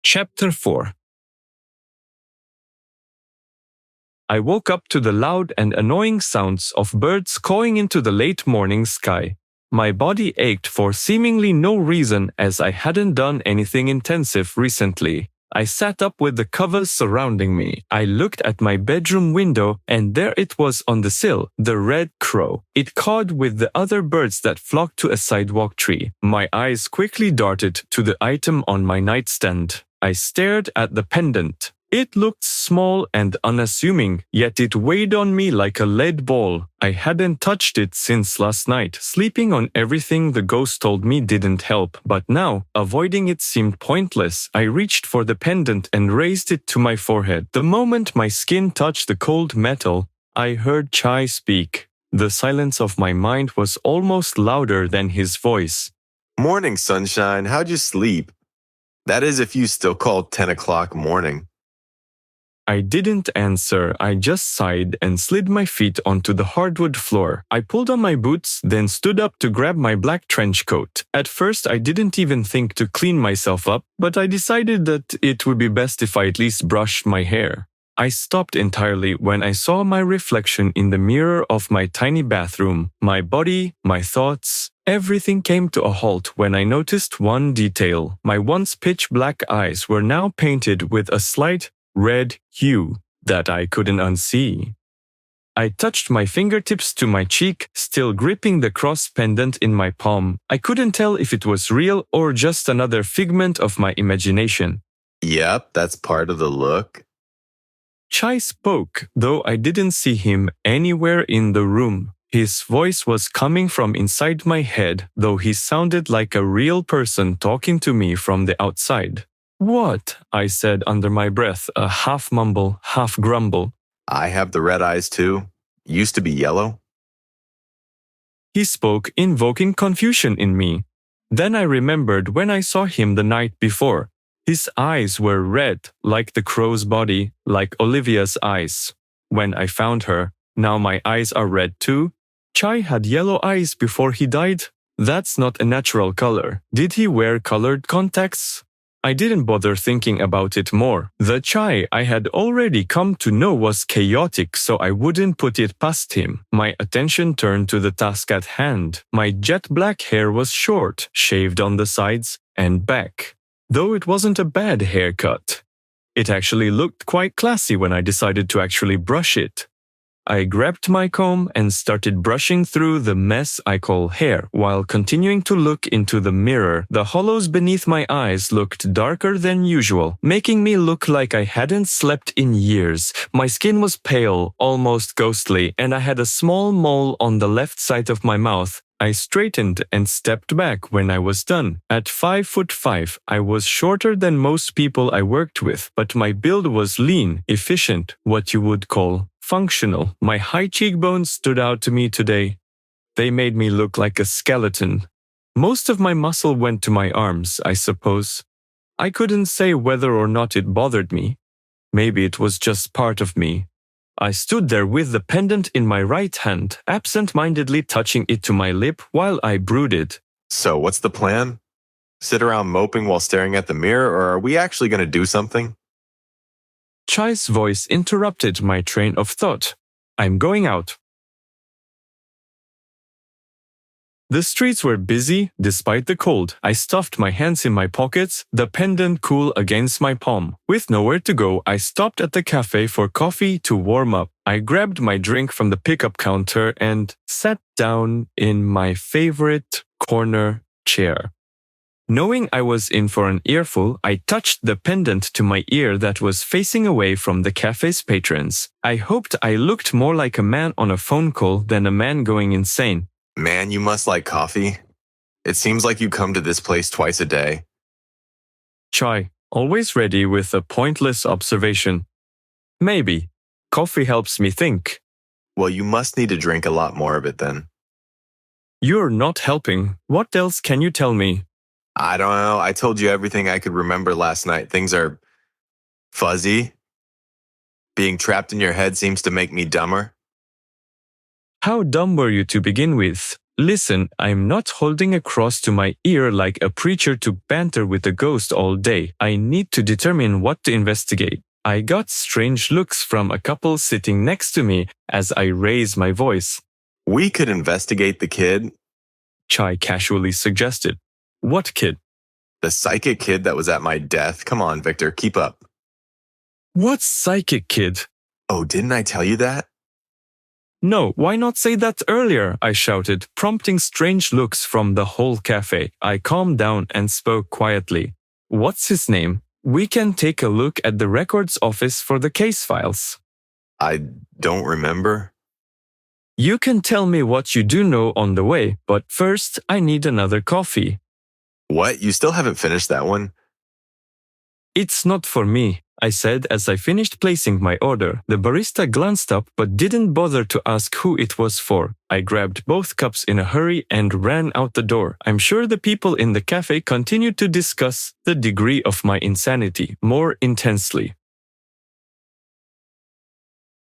Chapter 4. I woke up to the loud and annoying sounds of birds cawing into the late morning sky. My body ached for seemingly no reason as I hadn't done anything intensive recently. I sat up with the covers surrounding me. I looked at my bedroom window and there it was on the sill, the red crow. It cawed with the other birds that flocked to a sidewalk tree. My eyes quickly darted to the item on my nightstand. I stared at the pendant. It looked small and unassuming, yet it weighed on me like a lead ball. I hadn't touched it since last night. Sleeping on everything the ghost told me didn't help, but now, avoiding it seemed pointless. I reached for the pendant and raised it to my forehead. The moment my skin touched the cold metal, I heard Chai speak. The silence of my mind was almost louder than his voice. Morning, sunshine. How'd you sleep? That is if you still call 10 o'clock morning. I didn't answer. I just sighed and slid my feet onto the hardwood floor. I pulled on my boots, then stood up to grab my black trench coat. At first, I didn't even think to clean myself up, but I decided that it would be best if I at least brushed my hair. I stopped entirely when I saw my reflection in the mirror of my tiny bathroom. My body, my thoughts, everything came to a halt when I noticed one detail. My once pitch black eyes were now painted with a slight red hue that I couldn't unsee. I touched my fingertips to my cheek, still gripping the cross pendant in my palm. I couldn't tell if it was real or just another figment of my imagination. Yep, that's part of the look. Chai spoke, though I didn't see him anywhere in the room. His voice was coming from inside my head, though he sounded like a real person talking to me from the outside. What? I said under my breath, a half mumble, half grumble. I have the red eyes too. Used to be yellow. He spoke, invoking confusion in me. Then I remembered when I saw him the night before. His eyes were red, like the crow's body, like Olivia's eyes. When I found her, now my eyes are red too. Chai had yellow eyes before he died. That's not a natural color. Did he wear colored contacts? I didn't bother thinking about it more. The Chai I had already come to know was chaotic, so I wouldn't put it past him. My attention turned to the task at hand. My jet black hair was short, shaved on the sides and back. Though it wasn't a bad haircut. It actually looked quite classy when I decided to actually brush it. I grabbed my comb and started brushing through the mess I call hair while continuing to look into the mirror. The hollows beneath my eyes looked darker than usual, making me look like I hadn't slept in years. My skin was pale, almost ghostly, and I had a small mole on the left side of my mouth. I straightened and stepped back when I was done. At 5'5", I was shorter than most people I worked with, but my build was lean, efficient, what you would call functional. My high cheekbones stood out to me today. They made me look like a skeleton. Most of my muscle went to my arms, I suppose. I couldn't say whether or not it bothered me. Maybe it was just part of me. I stood there with the pendant in my right hand, absent-mindedly touching it to my lip while I brooded. So what's the plan? Sit around moping while staring at the mirror, or are we actually going to do something? Chai's voice interrupted my train of thought. I'm going out. The streets were busy, despite the cold. I stuffed my hands in my pockets, the pendant cool against my palm. With nowhere to go, I stopped at the cafe for coffee to warm up. I grabbed my drink from the pickup counter and sat down in my favorite corner chair. Knowing I was in for an earful, I touched the pendant to my ear that was facing away from the cafe's patrons. I hoped I looked more like a man on a phone call than a man going insane. Man, you must like coffee. It seems like you come to this place twice a day. Chai, always ready with a pointless observation. Maybe. Coffee helps me think. Well, you must need to drink a lot more of it then. You're not helping. What else can you tell me? I don't know. I told you everything I could remember last night. Things are fuzzy. Being trapped in your head seems to make me dumber. How dumb were you to begin with? Listen, I'm not holding a cross to my ear like a preacher to banter with a ghost all day. I need to determine what to investigate. I got strange looks from a couple sitting next to me as I raised my voice. We could investigate the kid. Chai casually suggested. What kid? The psychic kid that was at my death. Come on, Victor, keep up. What psychic kid? Oh, didn't I tell you that? No, why not say that earlier? I shouted, prompting strange looks from the whole cafe. I calmed down and spoke quietly. What's his name? We can take a look at the records office for the case files. I don't remember. You can tell me what you do know on the way, but first I need another coffee. What? You still haven't finished that one? It's not for me, I said as I finished placing my order. The barista glanced up but didn't bother to ask who it was for. I grabbed both cups in a hurry and ran out the door. I'm sure the people in the cafe continued to discuss the degree of my insanity more intensely.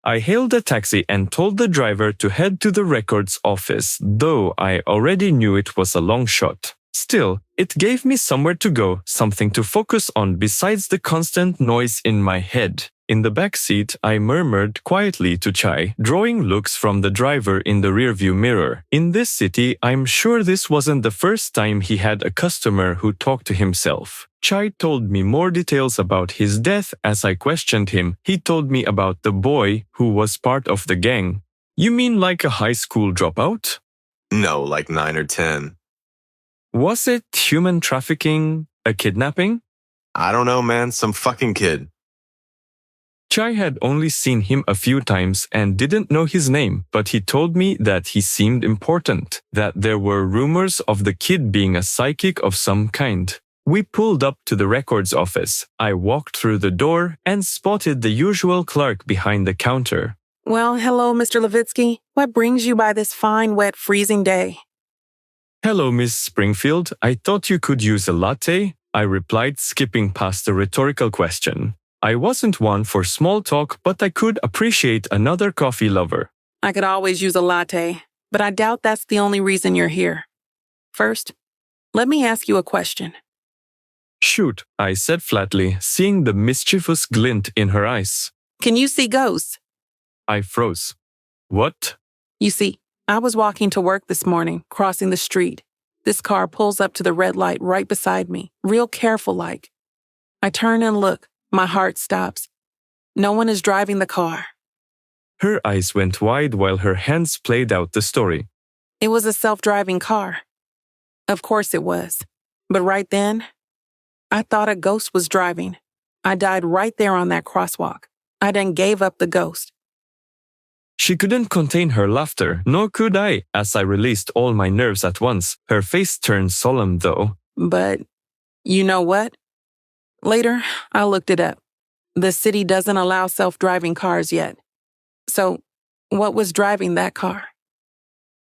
I hailed a taxi and told the driver to head to the records office, though I already knew it was a long shot. Still, it gave me somewhere to go, something to focus on besides the constant noise in my head. In the back seat, I murmured quietly to Chai, drawing looks from the driver in the rearview mirror. In this city, I'm sure this wasn't the first time he had a customer who talked to himself. Chai told me more details about his death as I questioned him. He told me about the boy who was part of the gang. You mean like a high school dropout? No, like 9 or 10. Was it human trafficking, a kidnapping? I don't know, man. Some fucking kid. Chai had only seen him a few times and didn't know his name, but he told me that he seemed important, that there were rumors of the kid being a psychic of some kind. We pulled up to the records office. I walked through the door and spotted the usual clerk behind the counter. Well, hello, Mr. Levitsky. What brings you by this fine, wet, freezing day? Hello, Miss Springfield. I thought you could use a latte, I replied, skipping past the rhetorical question. I wasn't one for small talk, but I could appreciate another coffee lover. I could always use a latte, but I doubt that's the only reason you're here. First, let me ask you a question. Shoot, I said flatly, seeing the mischievous glint in her eyes. Can you see ghosts? I froze. What? You see, I was walking to work this morning, crossing the street. This car pulls up to the red light right beside me, real careful-like. I turn and look. My heart stops. No one is driving the car. Her eyes went wide while her hands played out the story. It was a self-driving car. Of course it was. But right then, I thought a ghost was driving. I died right there on that crosswalk. I then gave up the ghost. She couldn't contain her laughter, nor could I, as I released all my nerves at once. Her face turned solemn, though. But, you know what? Later, I looked it up. The city doesn't allow self-driving cars yet. So, what was driving that car?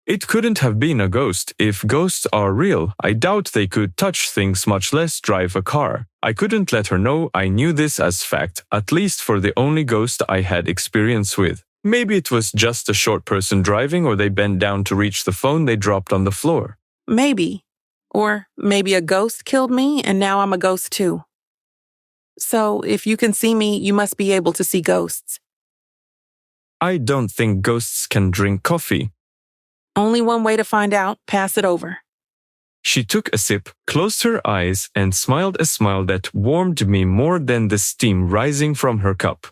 It couldn't have been a ghost. If ghosts are real, I doubt they could touch things, much less drive a car. I couldn't let her know I knew this as fact, at least for the only ghost I had experience with. Maybe it was just a short person driving, or they bent down to reach the phone they dropped on the floor. Maybe. Or maybe a ghost killed me and now I'm a ghost too. So, if you can see me, you must be able to see ghosts. I don't think ghosts can drink coffee. Only one way to find out. Pass it over. She took a sip, closed her eyes, and smiled a smile that warmed me more than the steam rising from her cup.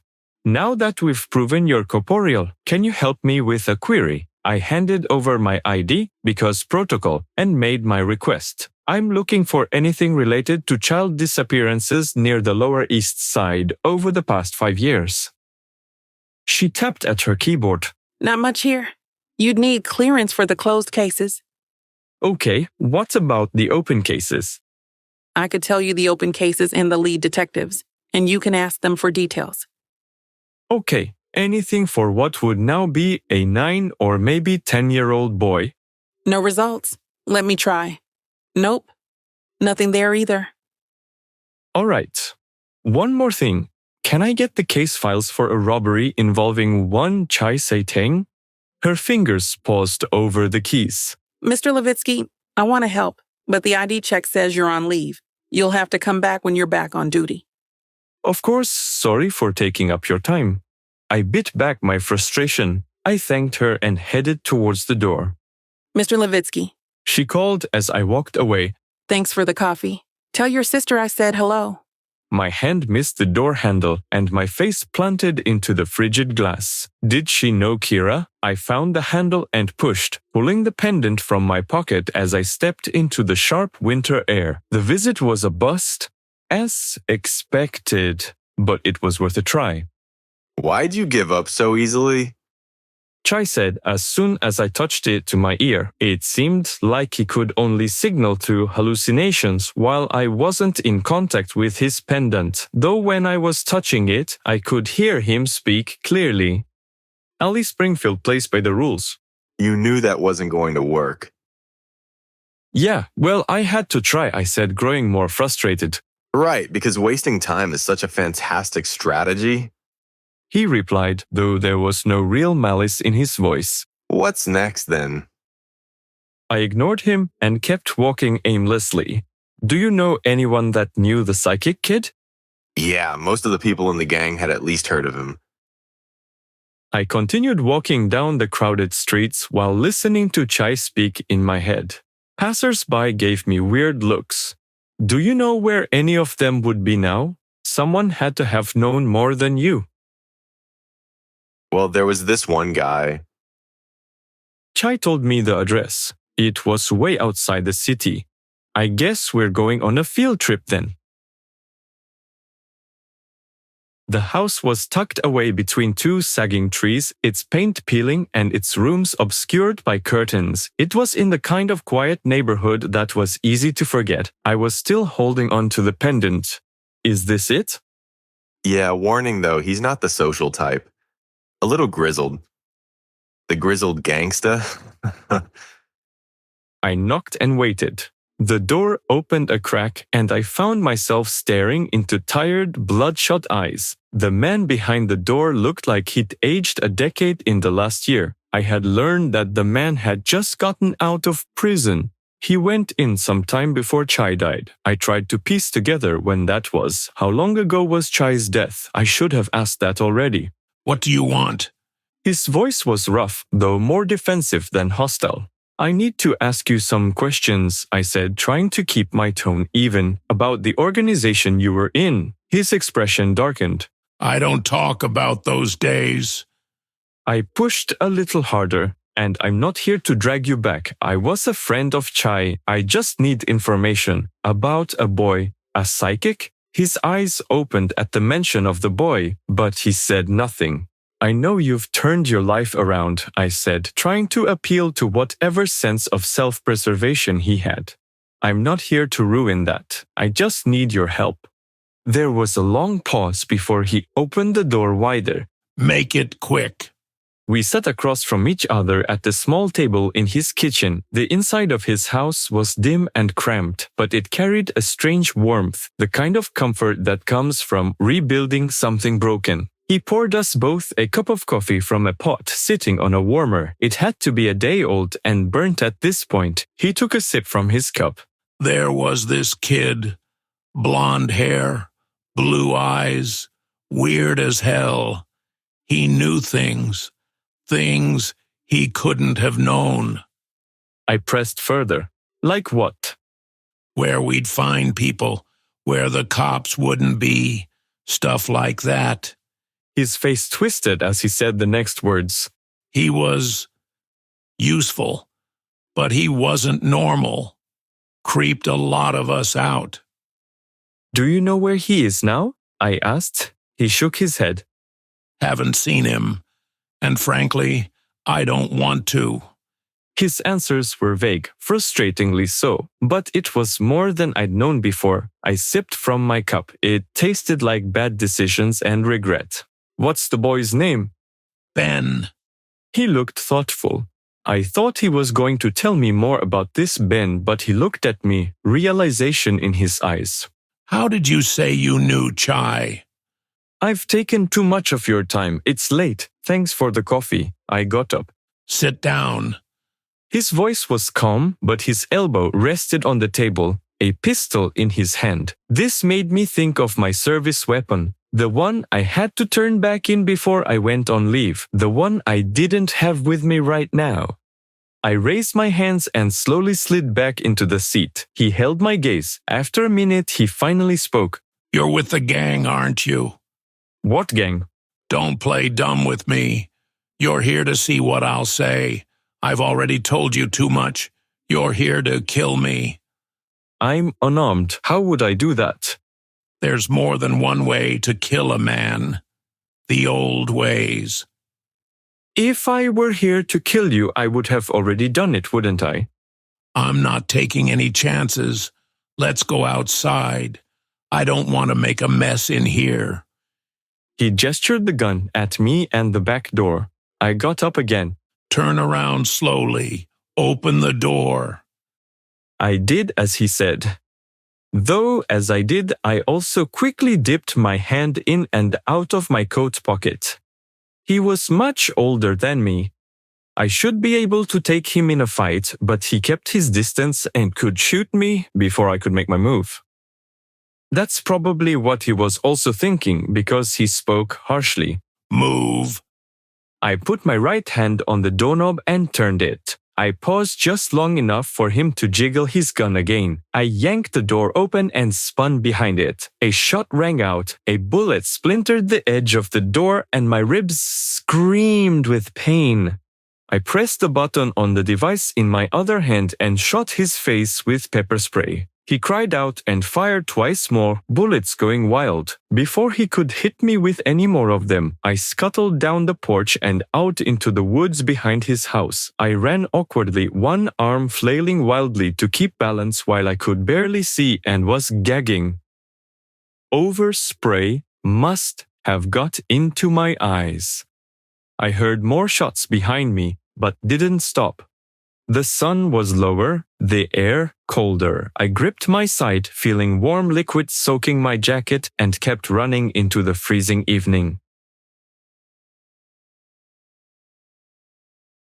Now that we've proven you're corporeal, can you help me with a query? I handed over my ID, because protocol, and made my request. I'm looking for anything related to child disappearances near the Lower East Side over the past 5 years. She tapped at her keyboard. Not much here. You'd need clearance for the closed cases. Okay, what about the open cases? I could tell you the open cases and the lead detectives, and you can ask them for details. Okay, anything for what would now be a 9 or maybe 10-year-old boy? No results. Let me try. Nope. Nothing there either. All right. One more thing. Can I get the case files for a robbery involving one Chai Sei-teng? Her fingers paused over the keys. Mr. Levitsky, I want to help, but the ID check says you're on leave. You'll have to come back when you're back on duty. Of course, sorry for taking up your time. I bit back my frustration. I thanked her and headed towards the door. Mr. Levitsky, She called as I walked away. thanks for the coffee. Tell your sister I said hello. My hand missed the door handle and my face planted into the frigid glass. Did she know Kira? I found the handle and pushed, pulling the pendant from my pocket as I stepped into the sharp winter air. The visit was a bust, as expected, but it was worth a try. Why'd you give up so easily? Chai said as soon as I touched it to my ear. It seemed like he could only signal through hallucinations while I wasn't in contact with his pendant, though when I was touching it, I could hear him speak clearly. Ali Springfield plays by the rules. You knew that wasn't going to work. Yeah, well, I had to try, I said, growing more frustrated. Right, because wasting time is such a fantastic strategy. He replied, though there was no real malice in his voice. What's next then? I ignored him and kept walking aimlessly. Do you know anyone that knew the psychic kid? Yeah, most of the people in the gang had at least heard of him. I continued walking down the crowded streets while listening to Chai speak in my head. Passers-by gave me weird looks. Do you know where any of them would be now? Someone had to have known more than you. Well, there was this one guy. Chai told me the address. It was way outside the city. I guess we're going on a field trip then. The house was tucked away between two sagging trees, its paint peeling and its rooms obscured by curtains. It was in the kind of quiet neighborhood that was easy to forget. I was still holding on to the pendant. Is this it? Yeah, warning though, he's not the social type. A little grizzled. The grizzled gangsta. I knocked and waited. The door opened a crack and I found myself staring into tired, bloodshot eyes. The man behind the door looked like he'd aged a decade in the last year. I had learned that the man had just gotten out of prison. He went in some time before Chai died. I tried to piece together when that was. How long ago was Chai's death? I should have asked that already. What do you want? His voice was rough, though more defensive than hostile. I need to ask you some questions, I said, trying to keep my tone even, about the organization you were in. His expression darkened. I don't talk about those days. I pushed a little harder, and I'm not here to drag you back. I was a friend of Chai. I just need information about a boy, a psychic. His eyes opened at the mention of the boy, but he said nothing. I know you've turned your life around, I said, trying to appeal to whatever sense of self-preservation he had. I'm not here to ruin that. I just need your help. There was a long pause before he opened the door wider. Make it quick. We sat across from each other at the small table in his kitchen. The inside of his house was dim and cramped, but it carried a strange warmth, the kind of comfort that comes from rebuilding something broken. He poured us both a cup of coffee from a pot sitting on a warmer. It had to be a day old and burnt at this point. He took a sip from his cup. There was this kid, blonde hair, blue eyes, weird as hell. He knew things he couldn't have known. I pressed further. Like what? Where we'd find people, where the cops wouldn't be, stuff like that. His face twisted as he said the next words. He was useful, but he wasn't normal. Creeped a lot of us out. Do you know where he is now? I asked. He shook his head. Haven't seen him, and frankly, I don't want to. His answers were vague, frustratingly so, but it was more than I'd known before. I sipped from my cup. It tasted like bad decisions and regret. What's the boy's name? Ben. He looked thoughtful. I thought he was going to tell me more about this Ben, but he looked at me, realization in his eyes. How did you say you knew Chai? I've taken too much of your time. It's late. Thanks for the coffee. I got up. Sit down. His voice was calm, but his elbow rested on the table, a pistol in his hand. This made me think of my service weapon, the one I had to turn back in before I went on leave, the one I didn't have with me right now. I raised my hands and slowly slid back into the seat. He held my gaze. After a minute, he finally spoke. You're with the gang, aren't you? What gang? Don't play dumb with me. You're here to see what I'll say. I've already told you too much. You're here to kill me. I'm unarmed. How would I do that? There's more than one way to kill a man. The old ways. If I were here to kill you, I would have already done it, wouldn't I? I'm not taking any chances. Let's go outside. I don't want to make a mess in here. He gestured the gun at me and the back door. I got up again. Turn around slowly. Open the door. I did as he said. Though, as I did, I also quickly dipped my hand in and out of my coat pocket. He was much older than me. I should be able to take him in a fight, but he kept his distance and could shoot me before I could make my move. That's probably what he was also thinking, because he spoke harshly. Move. I put my right hand on the doorknob and turned it. I paused just long enough for him to jiggle his gun again. I yanked the door open and spun behind it. A shot rang out, a bullet splintered the edge of the door, and my ribs screamed with pain. I pressed the button on the device in my other hand and shot his face with pepper spray. He cried out and fired twice more, bullets going wild. Before he could hit me with any more of them, I scuttled down the porch and out into the woods behind his house. I ran awkwardly, one arm flailing wildly to keep balance while I could barely see and was gagging. Overspray must have got into my eyes. I heard more shots behind me, but didn't stop. The sun was lower, the air colder. I gripped my side, feeling warm liquid soaking my jacket, and kept running into the freezing evening.